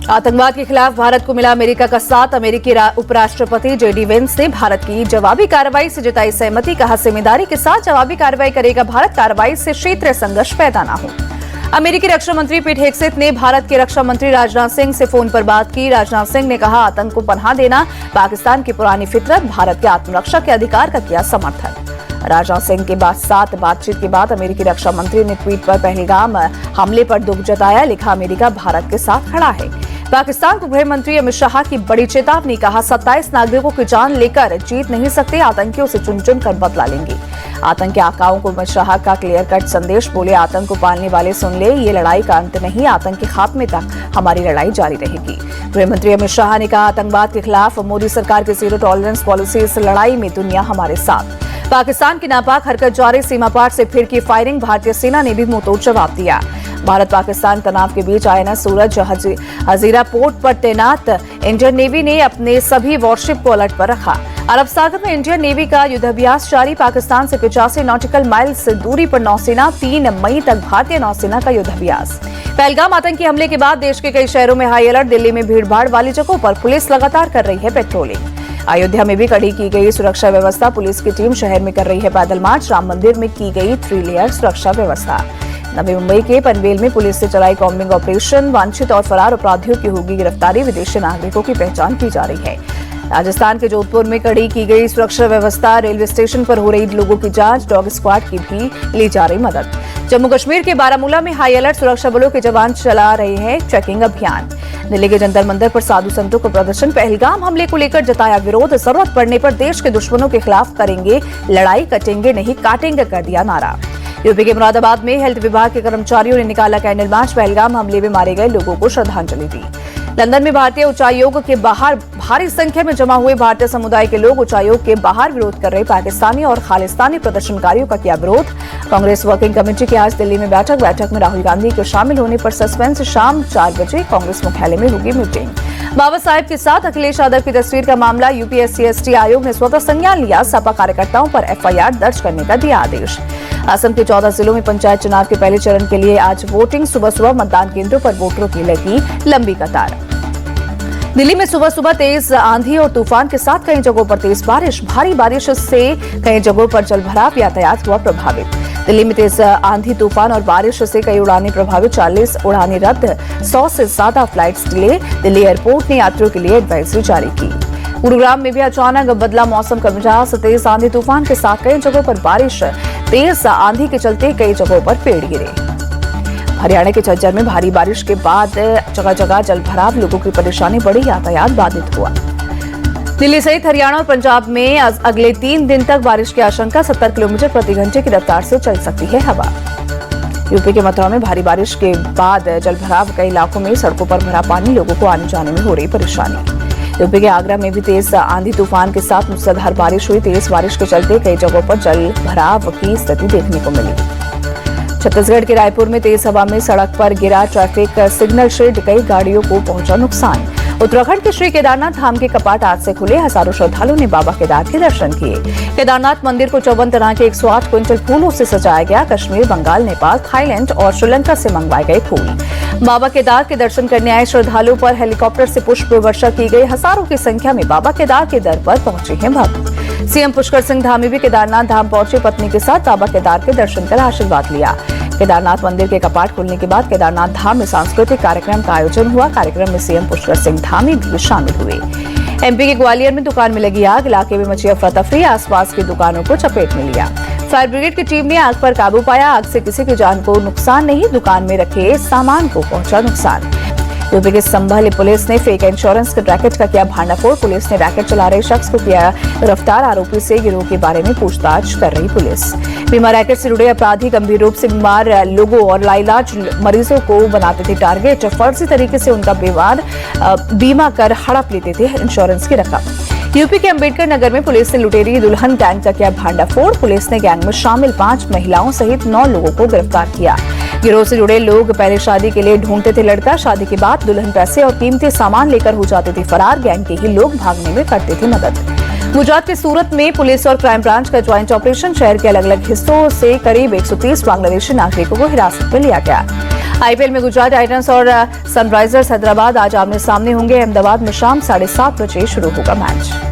आतंकवाद के खिलाफ भारत को मिला अमेरिका का साथ। अमेरिकी उपराष्ट्रपति जेडी वेंस ने भारत की जवाबी कार्रवाई से जताई सहमति। कहा, जिम्मेदारी के साथ जवाबी कार्रवाई करेगा भारत। कार्रवाई से क्षेत्रीय संघर्ष पैदा न हो। अमेरिकी रक्षा मंत्री पीट हेगसेथ ने भारत के रक्षा मंत्री राजनाथ सिंह से फोन पर बात की। राजनाथ सिंह ने कहा, आतंक को पनाह देना पाकिस्तान की पुरानी फितरत। भारत के आत्मरक्षा के अधिकार का किया समर्थन। राजनाथ सिंह के साथ बातचीत के बाद अमेरिकी रक्षा मंत्री ने ट्वीट पर पहलगाम हमले पर दुख जताया। लिखा, अमेरिका भारत के साथ खड़ा है। पाकिस्तान को गृह मंत्री अमित शाह की बड़ी चेतावनी। कहा, 27 नागरिकों की जान लेकर जीत नहीं सकते। आतंकियों से चुन चुन कर बदला लेंगे। आतंकी आकाओं को अमित शाह का क्लियर कट संदेश। बोले, आतंक को पालने वाले सुन ले, ये लड़ाई का अंत नहीं। आतंक के खात्मे तक हमारी लड़ाई जारी रहेगी। गृह मंत्री अमित शाह ने कहा, आतंकवाद के खिलाफ मोदी सरकार की जीरो टॉलरेंस पॉलिसी। इस लड़ाई में दुनिया हमारे साथ। पाकिस्तान की नापाक हरकत जारी। सीमा पार से फिर की फायरिंग। भारतीय सेना ने भी मुंहतोड़ जवाब दिया। भारत पाकिस्तान तनाव के बीच आईएनएस सूरज हजीरा पोर्ट पर तैनात इंडियन नेवी ने अपने सभी वॉरशिप को अलर्ट पर रखा। अरब सागर में इंडियन नेवी का युद्धाभ्यास जारी। पाकिस्तान से 85 नॉटिकल माइल्स दूरी पर नौसेना। 3 मई तक भारतीय नौसेना का युद्धाभ्यास। पहलगाम आतंकी हमले के बाद देश के कई शहरों में हाई अलर्ट। दिल्ली में भीड़भाड़ वाली जगहों पर पुलिस लगातार कर रही है पेट्रोलिंग। अयोध्या में भी कड़ी की गई सुरक्षा व्यवस्था। पुलिस की टीम शहर में कर रही है पैदल मार्च। राम मंदिर में की गई 3 लेयर सुरक्षा व्यवस्था। नवी मुंबई के पनवेल में पुलिस से चलाई कॉम्बिंग ऑपरेशन। वांछित और फरार अपराधियों की होगी गिरफ्तारी। विदेशी नागरिकों की पहचान की जा रही है। राजस्थान के जोधपुर में कड़ी की गई सुरक्षा व्यवस्था। रेलवे स्टेशन पर हो रही लोगों की जांच। डॉग स्क्वाड की भी ली जा रही मदद। जम्मू कश्मीर के बारामूला में हाई अलर्ट। सुरक्षा बलों के जवान चला रहे हैं चेकिंग अभियान। दिल्ली के जंतर मंदिर पर साधु संतों का प्रदर्शन। पहलगाम हमले को लेकर जताया विरोध। जरूरत पड़ने पर देश के दुश्मनों के खिलाफ करेंगे लड़ाई। कटेंगे नहीं काटेंगे, कर दिया नारा। यूपी के मुरादाबाद में हेल्थ विभाग के कर्मचारियों ने निकाला कैंडल मार्च। पहलगाम हमले में मारे गए लोगों को श्रद्धांजलि दी। लंदन में भारतीय उच्चायोग के बाहर भारी संख्या में जमा हुए भारतीय समुदाय के लोग उच्चायोग के बाहर विरोध कर रहे पाकिस्तानी और खालिस्तानी प्रदर्शनकारियों का किया विरोध। कांग्रेस वर्किंग कमेटी की आज दिल्ली में बैठक में राहुल गांधी के शामिल होने पर सस्पेंस। शाम 4 बजे कांग्रेस मुख्यालय में होगी मीटिंग। बाबा साहेब के साथ अखिलेश यादव की तस्वीर का मामला। यूपीएससी आयोग ने स्वतः संज्ञान लिया। सपा कार्यकर्ताओं पर एफआईआर दर्ज करने का दिया आदेश। असम के 14 जिलों में पंचायत चुनाव के पहले चरण के लिए आज वोटिंग। सुबह मतदान केंद्रों पर वोटरों की लगी लंबी कतार। दिल्ली में सुबह तेज आंधी और तूफान के साथ कई जगहों पर तेज बारिश। भारी बारिश से कई जगहों पर जलभराव, यातायात हुआ प्रभावित। दिल्ली में तेज आंधी, तूफान और बारिश से कई उड़ानें प्रभावित। 40 उड़ानें रद्द, 100 से ज्यादा फ्लाइट्स डिले। दिल्ली एयरपोर्ट ने यात्रियों के लिए एडवाइजरी जारी की। गुरुग्राम में भी अचानक बदला मौसम का मिजाज। तेज आंधी तूफान के साथ कई जगहों पर बारिश। तेज आंधी के चलते कई जगहों पर पेड़ गिरे। हरियाणा के झज्जर में भारी बारिश के बाद जगह जगह जलभराव। लोगों की परेशानी बढ़ी, यातायात बाधित हुआ। दिल्ली सहित हरियाणा और पंजाब में अगले 3 दिन तक बारिश की आशंका। 70 किलोमीटर प्रति घंटे की रफ्तार से चल सकती है हवा। यूपी के मथुरा में भारी बारिश के बाद जलभराव। कई इलाकों में सड़कों पर भरा पानी। लोगों को आने जाने में हो रही परेशानी। यूपी के आगरा में भी तेज आंधी तूफान के साथ मूसलाधार बारिश हुई। तेज बारिश के चलते कई जगहों पर जलभराव की स्थिति देखने को मिली। छत्तीसगढ़ के रायपुर में तेज हवा में सड़क पर गिरा ट्रैफिक सिग्नल शेड। कई गाड़ियों को पहुंचा नुकसान। उत्तराखंड के श्री केदारनाथ धाम के कपाट आज से खुले। हजारों श्रद्धालुओं ने बाबा केदार के दर्शन किए। केदारनाथ मंदिर को 54 तरह के 108 क्विंटल फूलों से सजाया गया। कश्मीर, बंगाल, नेपाल, थाईलैंड और श्रीलंका से मंगवाए गए फूल। बाबा केदार के दर्शन करने आए श्रद्धालुओं पर हेलीकॉप्टर से पुष्प वर्षा की गई। हजारों की संख्या में बाबा केदार के दर पर पहुंचे हैं भक्त। सीएम पुष्कर सिंह धामी भी केदारनाथ धाम पहुंचे। पत्नी के साथ बाबा केदार के दर्शन कर आशीर्वाद लिया। केदारनाथ मंदिर के कपाट खुलने के बाद केदारनाथ धाम में सांस्कृतिक कार्यक्रम का आयोजन हुआ। कार्यक्रम में सीएम पुष्कर सिंह धामी भी शामिल हुए। एमपी के ग्वालियर में दुकान में लगी आग। इलाके में मची अफरा-तफरी। आसपास की दुकानों को चपेट में लिया। फायर ब्रिगेड की टीम ने आग पर काबू पाया। आग से किसी की जान को नुकसान नहीं। दुकान में रखे सामान को पहुंचा नुकसान। यूपी के संभल पुलिस ने फेक इंश्योरेंस के रैकेट का किया भांडाफोड़। पुलिस ने रैकेट चला रहे शख्स को किया गिरफ्तार। आरोपी से गिरोह के बारे में पूछताछ कर रही पुलिस। बीमा रैकेट से जुड़े अपराधी गंभीर रूप से बीमार लोगों और लाइलाज मरीजों को बनाते थे टारगेट। फर्जी तरीके से उनका बीमा कर हड़प लेते थे इंश्योरेंस की रकम। यूपी के अंबेडकर नगर में पुलिस ने लुटेरी दुल्हन गैंग का किया भांडाफोड़। पुलिस ने गैंग में शामिल 5 महिलाओं सहित 9 लोगों को गिरफ्तार किया। गिरोह से जुड़े लोग पहले शादी के लिए ढूंढते थे लड़का। शादी के बाद दुल्हन पैसे और कीमती सामान लेकर हो जाते थे फरार। गैंग के ही लोग भागने में करते थे मदद। गुजरात के सूरत में पुलिस और क्राइम ब्रांच का ज्वाइंट ऑपरेशन। शहर के अलग अलग हिस्सों से करीब 130 बांग्लादेशी नागरिकों को हिरासत में लिया गया। आईपीएल में गुजरात टाइटंस और सनराइजर्स हैदराबाद आज आमने सामने होंगे। अहमदाबाद में शाम 7:30 बजे शुरू होगा मैच।